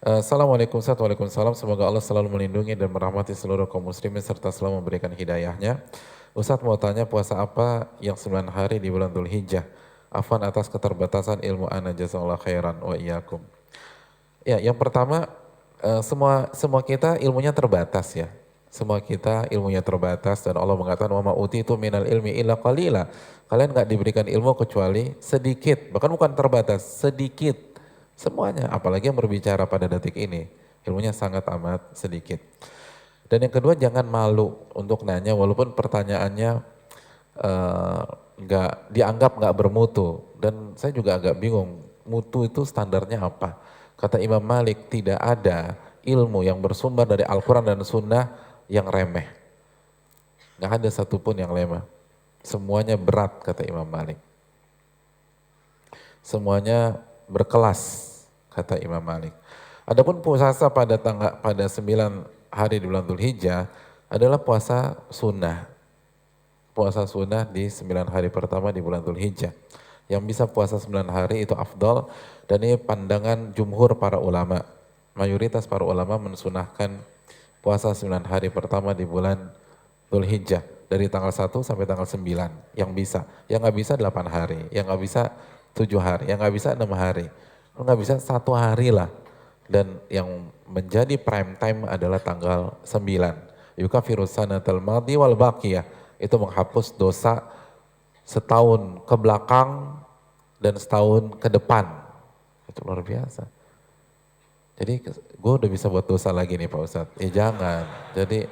Assalamualaikum Ustaz, waalaikumsalam. Semoga Allah selalu melindungi dan merahmati seluruh kaum muslimin serta selalu memberikan hidayahnya. Ustaz mau tanya puasa apa yang 9 hari di bulan Dzul Hijjah? Afwan atas keterbatasan ilmu ana jazakallahu khairan wa iyyakum. Ya, yang pertama semua kita ilmunya terbatas ya. Semua kita ilmunya terbatas dan Allah mengatakan wa ma utitu minal ilmi illa qalila. Kalian nggak diberikan ilmu kecuali sedikit, bahkan bukan terbatas, sedikit. Semuanya, apalagi yang berbicara pada detik ini, ilmunya sangat amat sedikit. Dan yang kedua jangan malu untuk nanya walaupun pertanyaannya nggak dianggap nggak bermutu. Dan saya juga agak bingung, mutu itu standarnya apa? Kata Imam Malik, tidak ada ilmu yang bersumber dari Al-Quran dan Sunnah yang remeh. Nggak ada satupun yang lemah. Semuanya berat, kata Imam Malik. Semuanya berkelas, kata Imam Malik. Adapun puasa pada 9 hari di bulan Dzul Hijjah adalah puasa sunnah. Puasa sunnah di 9 hari pertama di bulan Dzul Hijjah. Yang bisa puasa 9 hari itu afdal dan ini pandangan jumhur para ulama. Mayoritas para ulama mensunahkan puasa 9 hari pertama di bulan Dzul Hijjah dari tanggal 1 sampai tanggal 9 yang bisa. Yang nggak bisa 8 hari, yang nggak bisa 7 hari, yang nggak bisa 6 hari. Nggak bisa 1 hari lah. Dan yang menjadi prime time adalah tanggal 9. Yukafiru sanatal madhi wal baqiyah. Itu menghapus dosa setahun ke belakang dan setahun ke depan. Itu luar biasa. Jadi gue udah bisa buat dosa lagi nih Pak Ustadz. Jangan. Jadi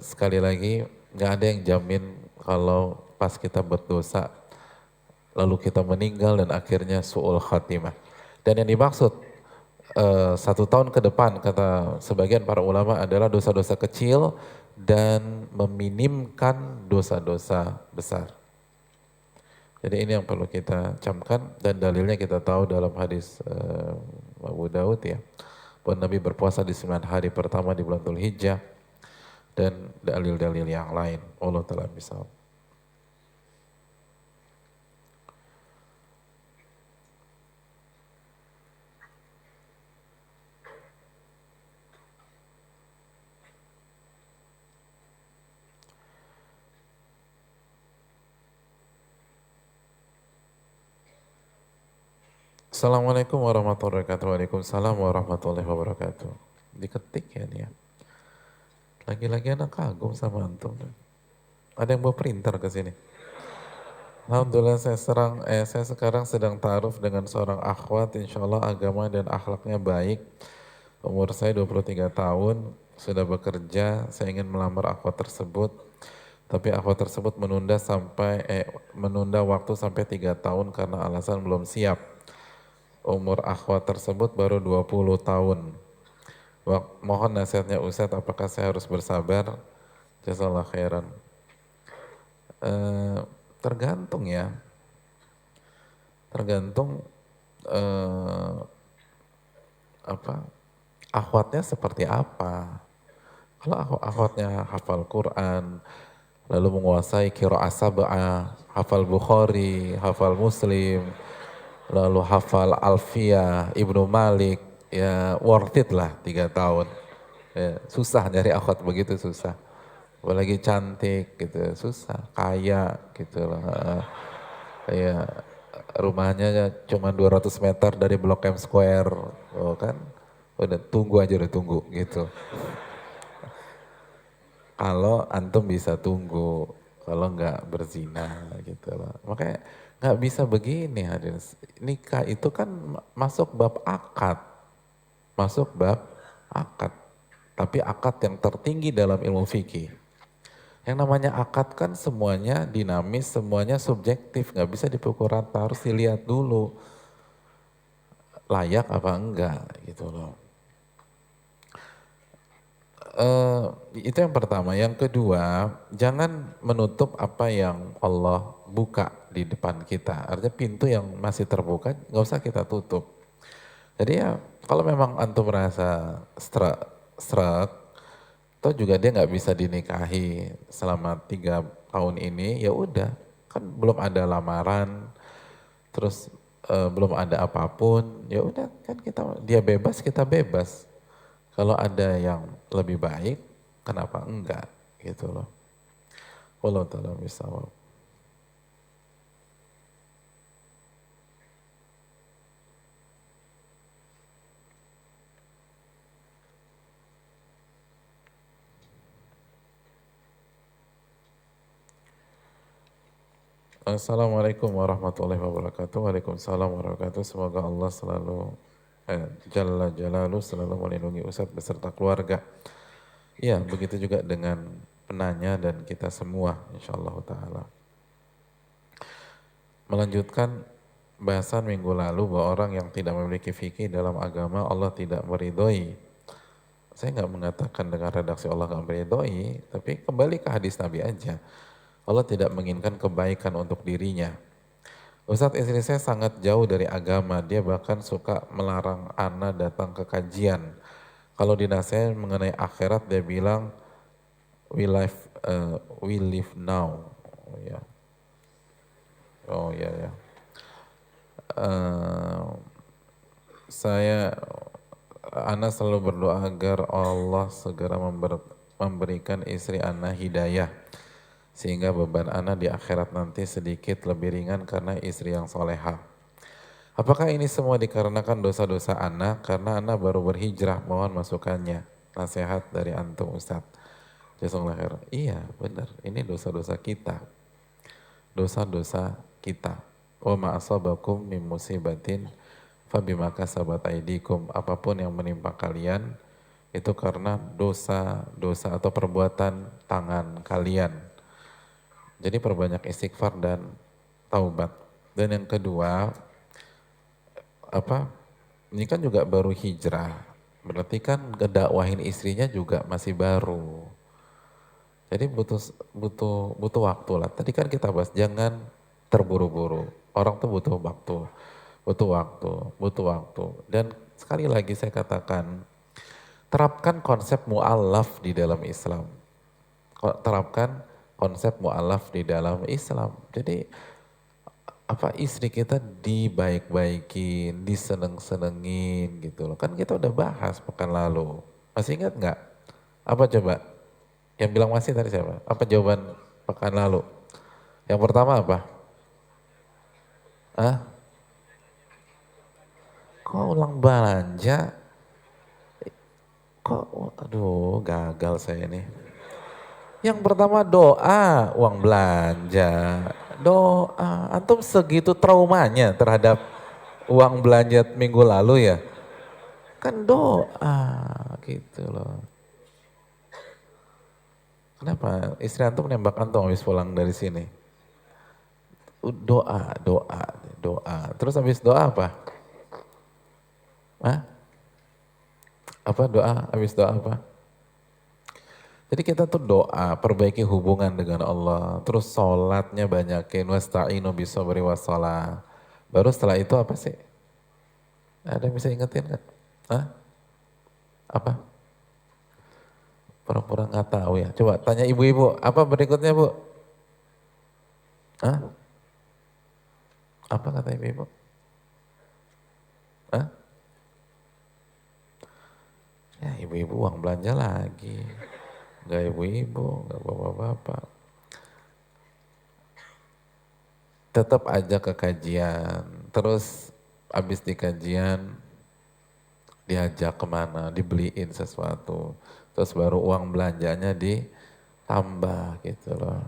sekali lagi nggak ada yang jamin kalau pas kita berdosa lalu kita meninggal dan akhirnya su'ul khatimah. Dan yang dimaksud 1 tahun ke depan kata sebagian para ulama adalah dosa-dosa kecil dan meminimkan dosa-dosa besar. Jadi ini yang perlu kita camkan dan dalilnya kita tahu dalam hadis Abu Daud ya. Bahwa Nabi berpuasa di 9 hari pertama di bulan Dzul Hijjah dan dalil-dalil yang lain. Allah Ta'ala bisa. Assalamualaikum warahmatullahi wabarakatuh. Waalaikumsalam warahmatullahi wabarakatuh. Diketik ya nih ya. Lagi-lagi anak kagum sama antum. Ada yang bawa printer ke sini. Alhamdulillah saya sekarang sedang ta'aruf dengan seorang akhwat, insya Allah agama dan akhlaknya baik. Umur saya 23 tahun, sudah bekerja, saya ingin melamar akhwat tersebut. Tapi akhwat tersebut menunda waktu sampai 3 tahun karena alasan belum siap. Umur akhwat tersebut baru 20 tahun. Mohon nasihatnya Ustadz, apakah saya harus bersabar? Jazakallah khairan. Tergantung ya. Tergantung akhwatnya seperti apa. Kalau akhwatnya hafal Quran, lalu menguasai qiraah sab'ah, hafal Bukhari, hafal Muslim, lalu hafal Alfiyah, Ibnu Malik, ya worth it lah 3 tahun. Ya, susah nyari akhwat begitu susah. Apalagi cantik gitu, susah, kaya gitu lah. Ya, rumahnya cuma 200 meter dari Blok M Square, oh kan. Udah tunggu aja udah tunggu gitu. Kalau antum bisa tunggu, kalau nggak berzina gitu loh. Makanya nggak bisa begini hadirin. Nikah itu kan masuk bab akad, masuk bab akad. Tapi akad yang tertinggi dalam ilmu fikih. Yang namanya akad kan semuanya dinamis, semuanya subjektif, nggak bisa dipukul rata, harus dilihat dulu layak apa enggak gitu loh. Itu yang pertama. Yang kedua, jangan menutup apa yang Allah buka di depan kita. Artinya pintu yang masih terbuka nggak usah kita tutup. Jadi ya kalau memang antum merasa struck, toh juga dia nggak bisa dinikahi selama 3 tahun ini, ya udah kan belum ada lamaran, terus belum ada apapun, ya udah kan dia bebas, kita bebas. Kalau ada yang lebih baik, kenapa enggak gitu loh. Wallahu ta'ala bishawab. Assalamualaikum warahmatullahi wabarakatuh. Waalaikumsalam warahmatullahi wabarakatuh. Semoga Allah selalu Jalla Jalaluhu selalu melindungi Ustadz beserta keluarga. Iya, begitu juga dengan penanya dan kita semua, insyaallah ta'ala. Melanjutkan bahasan minggu lalu bahwa orang yang tidak memiliki fikih dalam agama Allah tidak meridhoi. Saya nggak mengatakan dengan redaksi Allah nggak meridhoi, tapi kembali ke hadis Nabi aja. Allah tidak menginginkan kebaikan untuk dirinya. Ustadz, istri saya sangat jauh dari agama, dia bahkan suka melarang ana datang ke kajian. Kalau dinasihatin mengenai akhirat dia bilang we live now. Oh ya, oh ya ya. Eh, saya ana selalu berdoa agar Allah segera memberikan istri ana hidayah sehingga beban ana di akhirat nanti sedikit lebih ringan karena istri yang soleha. Apakah ini semua dikarenakan dosa-dosa ana karena ana baru berhijrah? Mohon masukannya. Nasihat dari antum Ustadz. Jazakallahu khair. Iya benar, ini dosa-dosa kita. Dosa-dosa kita. Wa ma asabakum min musibatin fabima kasabat aydikum. Apapun yang menimpa kalian itu karena dosa-dosa atau perbuatan tangan kalian. Jadi perbanyak istighfar dan taubat. Dan yang kedua, ini kan juga baru hijrah. Berarti kan ngedakwahin istrinya juga masih baru. Jadi butuh waktu lah. Tadi kan kita bahas jangan terburu-buru. Orang tuh butuh waktu. Dan sekali lagi saya katakan, terapkan konsep mu'alaf di dalam Islam. Terapkan konsep mu'alaf di dalam Islam. Jadi istri kita dibaik-baikin, diseneng-senengin gitu loh. Kan kita udah bahas pekan lalu. Masih ingat nggak? Apa coba? Yang bilang masih tadi siapa? Apa jawaban pekan lalu? Yang pertama apa? Ah, kok ulang belanja? Aduh, gagal saya ini. Yang pertama doa, uang belanja. Doa, antum segitu traumanya terhadap uang belanja minggu lalu ya? Kan doa gitu loh. Kenapa? Istri antum nembak antum habis pulang dari sini? Doa. Terus habis doa apa? Hah? Apa doa? Habis doa apa? Jadi kita tuh doa, perbaiki hubungan dengan Allah. Terus sholatnya banyakin, wasta'inu bisabri wassalah. Baru setelah itu apa sih? Ada yang bisa ingetin kan? Hah? Apa? Pura-pura nggak tahu ya. Coba tanya ibu-ibu, apa berikutnya bu? Hah? Apa kata ibu-ibu? Hah? Ya ibu-ibu uang belanja lagi. Enggak ibu-ibu, enggak bapak-bapak. Tetap aja ke kajian. Terus habis di kajian diajak kemana, dibeliin sesuatu. Terus baru uang belanjanya ditambah gitu loh.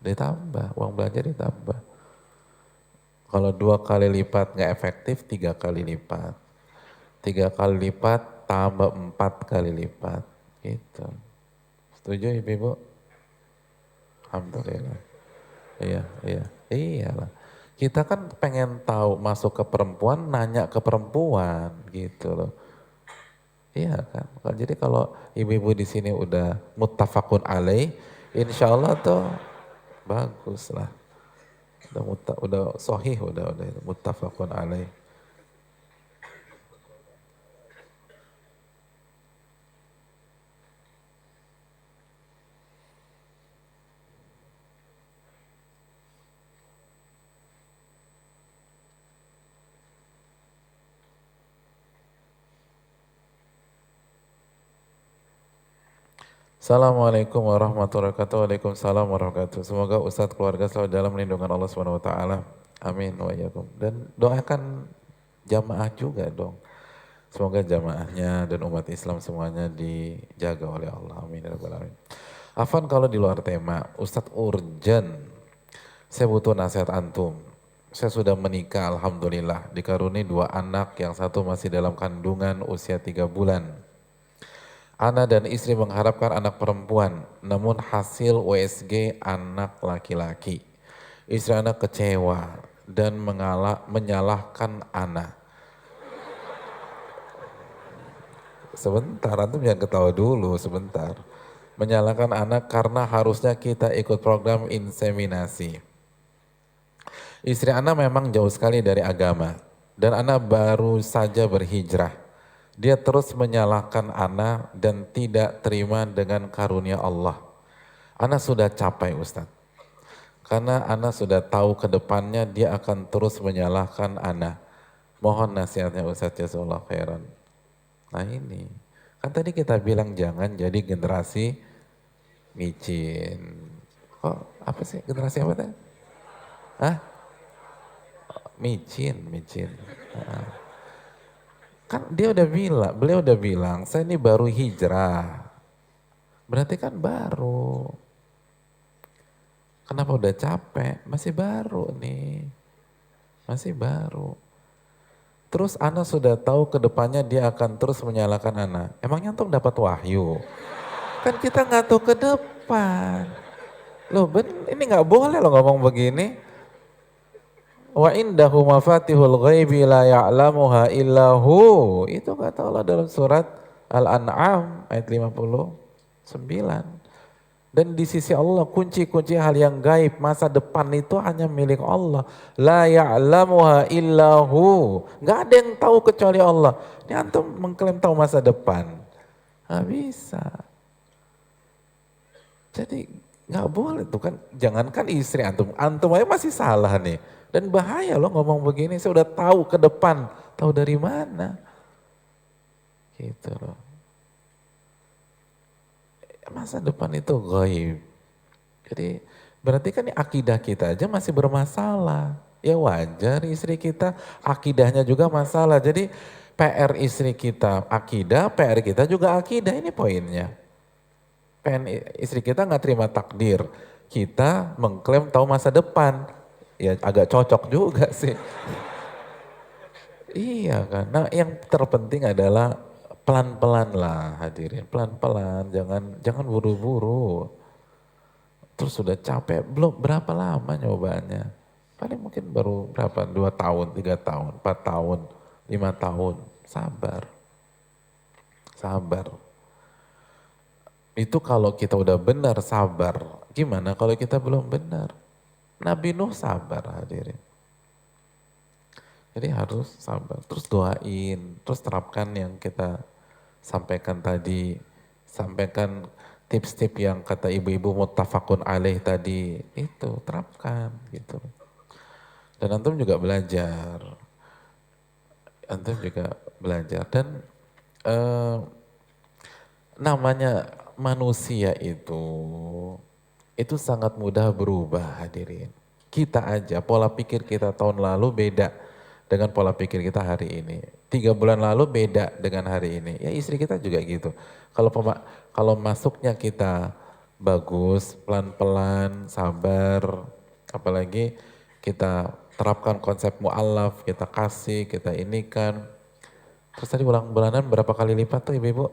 Ditambah, uang belanja ditambah. Kalau 2 kali lipat nggak efektif, 3 kali lipat. 3 kali lipat tambah 4 kali lipat. Gitu. Setuju ibu-ibu? Alhamdulillah. Iya, iya. Iyalah. Kita kan pengen tahu masuk ke perempuan, nanya ke perempuan gitu loh. Iya kan. Jadi kalau ibu-ibu di sini udah muttafaqun alaih, insya Allah tuh bagus lah. Udah sahih, udah muttafaqun alaih. Assalamualaikum warahmatullahi wabarakatuh. Waalaikumsalam warahmatullahi wabarakatuh. Semoga Ustadz keluarga selalu dalam lindungan Allah Subhanahu wa taala. Amin wa iyyakum. Dan doakan jamaah juga dong. Semoga jamaahnya dan umat Islam semuanya dijaga oleh Allah. Amin ya rabbal alamin. Afan, kalau di luar tema, Ustadz urgent. Saya butuh nasihat antum. Saya sudah menikah, alhamdulillah. Dikaruni 2 anak, yang satu masih dalam kandungan usia 3 bulan. Ana dan istri mengharapkan anak perempuan, namun hasil USG anak laki-laki. Istri Ana kecewa dan menyalahkan Ana. Sebentar, antum jangan ketawa dulu, sebentar. Menyalahkan anak karena harusnya kita ikut program inseminasi. Istri Ana memang jauh sekali dari agama dan Ana baru saja berhijrah. Dia terus menyalahkan Ana dan tidak terima dengan karunia Allah. Ana sudah capai Ustadz. Karena Ana sudah tahu ke depannya dia akan terus menyalahkan Ana. Mohon nasihatnya Ustadz, jazakallahu khairan. Nah ini, kan tadi kita bilang jangan jadi generasi micin. Oh apa sih generasi apa tadi? Hah? Micin, micin. Kan dia udah bilang, beliau udah bilang, saya ini baru hijrah. Berarti kan baru. Kenapa udah capek? Masih baru nih. Masih baru. Terus Ana sudah tahu ke depannya dia akan terus menyalahkan Ana. Emangnya antum dapat wahyu? Kan kita nggak tahu ke depan. Loh ini nggak boleh loh ngomong begini. Wa indahu mafatihul ghaibi la ya'lamuha illahu. Itu kata Allah dalam surat Al-An'am ayat 59. Dan di sisi Allah kunci-kunci hal yang gaib masa depan itu hanya milik Allah. La ya'lamuha illahu. Gak ada yang tahu kecuali Allah. Ini antum mengklaim tahu masa depan. Gak bisa. Jadi gak boleh tuh kan. Jangankan istri antum. Antum aja masih salah nih. Dan bahaya loh ngomong begini. Saya udah tahu ke depan. Tahu dari mana. Gitu loh. Masa depan itu gaib. Jadi berarti kan akidah kita aja masih bermasalah. Ya wajar istri kita akidahnya juga masalah. Jadi PR istri kita akidah, PR kita juga akidah. Ini poinnya. Istri kita nggak terima takdir. Kita mengklaim tahu masa depan. Ya agak cocok juga sih. Iya kan. Nah yang terpenting adalah pelan-pelan lah hadirin. Pelan-pelan, jangan buru-buru. Terus sudah capek, belum berapa lama nyobanya? Paling mungkin baru berapa, 2 tahun, 3 tahun, 4 tahun, 5 tahun. Sabar, sabar. Itu kalau kita udah benar sabar. Gimana kalau kita belum benar? Nabi Nuh sabar hadirin. Jadi harus sabar, terus doain, terus terapkan yang kita sampaikan tadi, sampaikan tips-tips yang kata ibu-ibu muttafaqun alaih tadi, itu terapkan gitu. Dan antum juga belajar, dan namanya manusia itu sangat mudah berubah hadirin. Kita aja pola pikir kita tahun lalu beda dengan pola pikir kita hari ini. 3 bulan lalu beda dengan hari ini. Ya istri kita juga gitu. Kalau masuknya kita bagus, pelan-pelan, sabar, apalagi kita terapkan konsep mu'alaf, kita kasih, kita inikan. Terus tadi uang bulanan berapa kali lipat tuh ibu-ibu?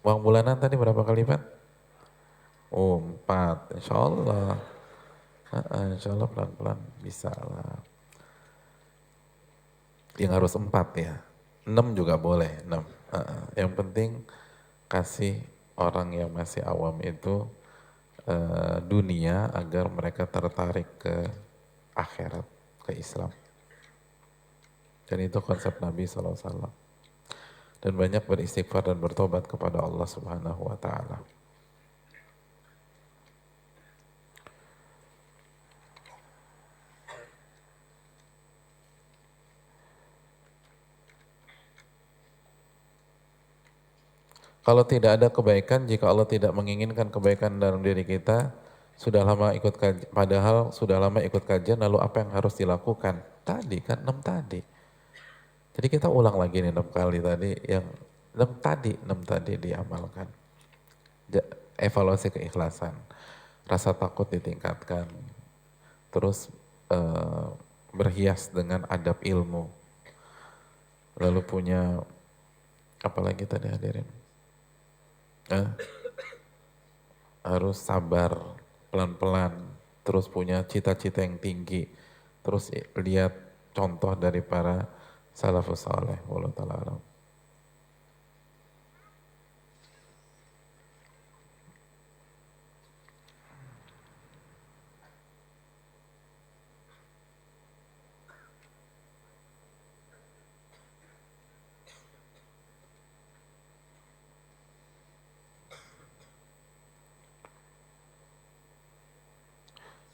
Uang bulanan tadi berapa kali lipat? Oh 4, insya Allah. Insya Allah pelan-pelan bisa lah. Yang harus 4 ya. 6 juga boleh, 6. Yang penting kasih orang yang masih awam itu dunia agar mereka tertarik ke akhirat, ke Islam. Dan itu konsep Nabi SAW. Dan banyak beristighfar dan bertobat kepada Allah Subhanahu wa Ta'ala. Kalau tidak ada kebaikan, jika Allah tidak menginginkan kebaikan dalam diri kita, sudah lama ikut kajian, padahal sudah lama ikut kajian, lalu apa yang harus dilakukan? Tadi kan 6 tadi. Jadi kita ulang lagi nih 6 kali tadi, yang 6 tadi diamalkan. Evaluasi keikhlasan, rasa takut ditingkatkan, terus berhias dengan adab ilmu, lalu punya apalagi tadi hadirin, harus sabar, pelan-pelan, terus punya cita-cita yang tinggi, terus lihat contoh dari para salafus saleh. Wallahu ta'ala alam.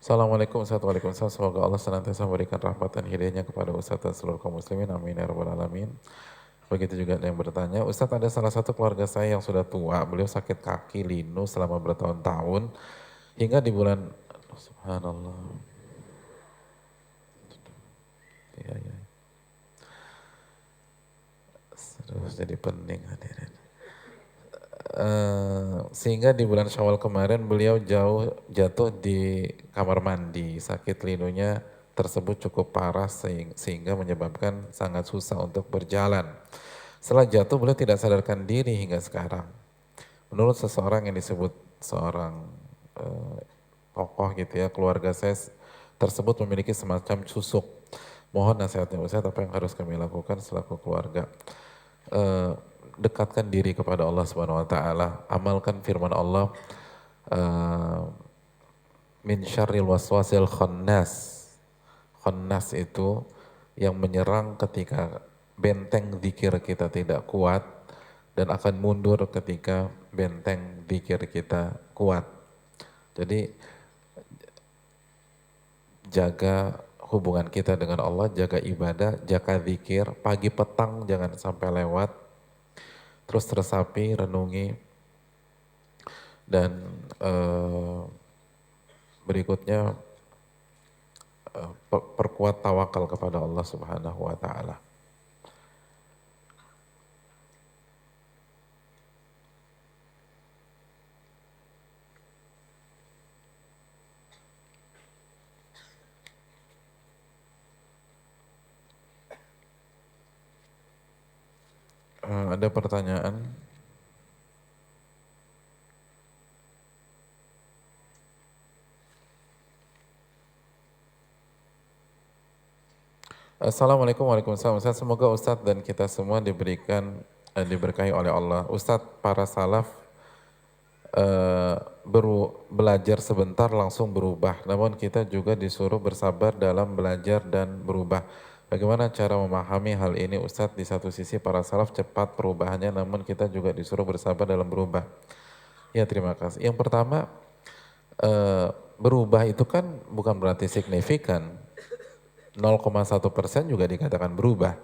Assalamualaikum warahmatullahi wabarakatuh. Semoga Allah senantiasa memberikan rahmat dan hidayahnya kepada Ustaz dan seluruh kaum muslimin. Amin ya rabbal alamin. Begitu juga ada yang bertanya, Ustaz, ada salah satu keluarga saya yang sudah tua, beliau sakit kaki linu selama bertahun-tahun, hingga di bulan, subhanallah, ya, ya. Terus jadi pening hadirin. Sehingga di bulan Syawal kemarin beliau jatuh di kamar mandi, sakit linunya tersebut cukup parah sehingga menyebabkan sangat susah untuk berjalan. Setelah jatuh beliau tidak sadarkan diri hingga sekarang. Menurut seseorang yang disebut seorang tokoh gitu ya, keluarga saya tersebut memiliki semacam susuk. Mohon nasihatnya Ustaz, apa yang harus kami lakukan selaku keluarga? Dekatkan diri kepada Allah Subhanahu wa taala, amalkan firman Allah, min syarril waswasil khannas. Khannas itu yang menyerang ketika benteng zikir kita tidak kuat dan akan mundur ketika benteng zikir kita kuat. Jadi jaga hubungan kita dengan Allah, jaga ibadah, jaga zikir, pagi petang jangan sampai lewat. Terus resapi, renungi, dan berikutnya perkuat tawakal kepada Allah Subhanahu wa taala. Ada pertanyaan? Assalamualaikum warahmatullahi wabarakatuh. Semoga Ustadz dan kita semua diberkahi oleh Allah. Ustadz, para salaf belajar sebentar langsung berubah, namun kita juga disuruh bersabar dalam belajar dan berubah. Bagaimana cara memahami hal ini Ustadz? Di satu sisi para salaf cepat perubahannya, namun kita juga disuruh bersabar dalam berubah. Ya, terima kasih. Yang pertama, berubah itu kan bukan berarti signifikan. 0,1% juga dikatakan berubah.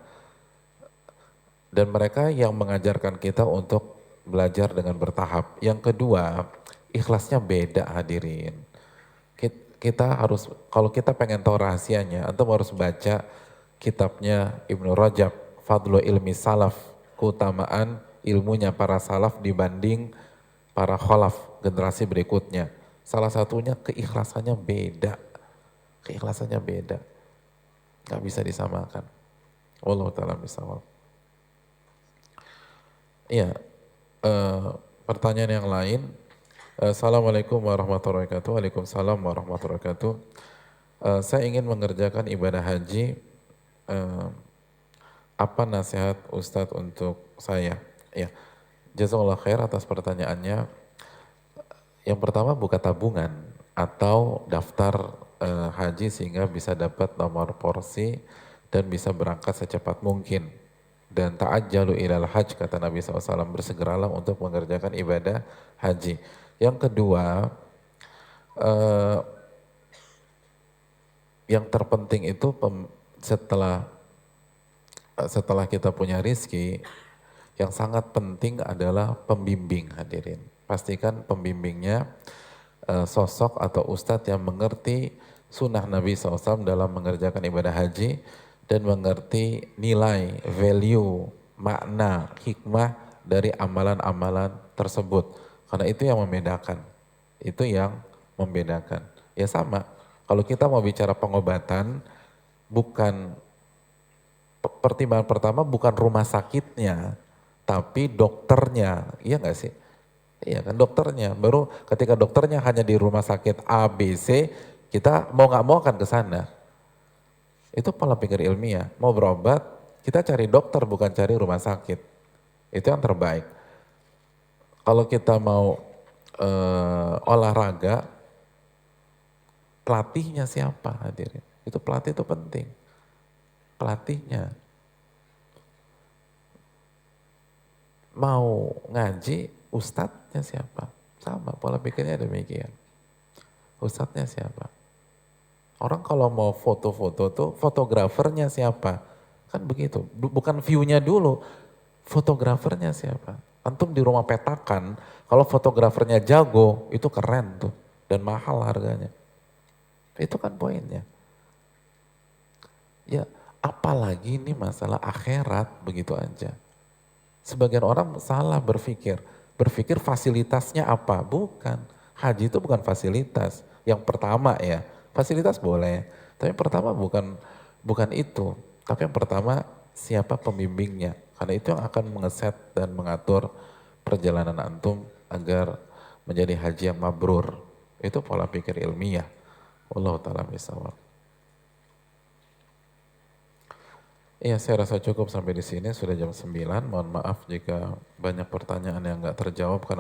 Dan mereka yang mengajarkan kita untuk belajar dengan bertahap. Yang kedua, ikhlasnya beda hadirin. Kita harus, kalau kita pengen tahu rahasianya, antum harus baca kitabnya Ibnu Rajab, Fadlu Ilmi Salaf, keutamaan ilmunya para salaf dibanding para khalaf, generasi berikutnya. Salah satunya keikhlasannya beda. Keikhlasannya beda. Gak bisa disamakan. Wallahu ta'ala bisawab. Iya, pertanyaan yang lain. Assalamualaikum warahmatullahi wabarakatuh. Waalaikumsalam warahmatullahi wabarakatuh. Saya ingin mengerjakan ibadah haji. Apa nasihat Ustadz untuk saya? Ya, jazakallah khair atas pertanyaannya. Yang pertama, buka tabungan atau daftar haji sehingga bisa dapat nomor porsi dan bisa berangkat secepat mungkin. Dan ta'ajjalu ilal hajj, kata Nabi SAW, bersegeralah untuk mengerjakan ibadah haji. Yang kedua, yang terpenting itu setelah kita punya rizki, Yang sangat penting adalah pembimbing hadirin. Pastikan pembimbingnya sosok atau ustadz yang mengerti sunnah Nabi SAW dalam mengerjakan ibadah haji dan mengerti nilai, value, makna, hikmah dari amalan-amalan tersebut. Karena itu yang membedakan. Itu yang membedakan. Ya sama, kalau kita mau bicara pengobatan, bukan pertimbangan pertama bukan rumah sakitnya, tapi dokternya, iya nggak sih? Iya kan dokternya, baru ketika dokternya hanya di rumah sakit A, B, C, kita mau nggak mau akan ke sana. Itu pola pikir ilmiah, mau berobat, kita cari dokter bukan cari rumah sakit. Itu yang terbaik. Kalau kita mau olahraga, pelatihnya siapa hadirin? Itu pelatih itu penting. Pelatihnya. Mau ngaji, ustadznya siapa? Sama, pola pikirnya demikian. Ustadznya siapa? Orang kalau mau foto-foto tuh fotografernya siapa? Kan begitu, bukan view-nya dulu, fotografernya siapa? Antum di rumah petakan, kalau fotografernya jago, itu keren tuh. Dan mahal harganya. Itu kan poinnya. Ya apalagi ini masalah akhirat begitu aja. Sebagian orang salah berpikir. Berpikir fasilitasnya apa? Bukan. Haji itu bukan fasilitas. Yang pertama ya, fasilitas boleh. Tapi yang pertama bukan itu. Tapi yang pertama siapa pembimbingnya. Karena itu yang akan mengeset dan mengatur perjalanan antum agar menjadi haji yang mabrur. Itu pola pikir ilmiah. Wallahu ta'ala bisawab. Iya, saya rasa cukup sampai di sini, sudah jam 9. Mohon maaf jika banyak pertanyaan yang nggak terjawab karena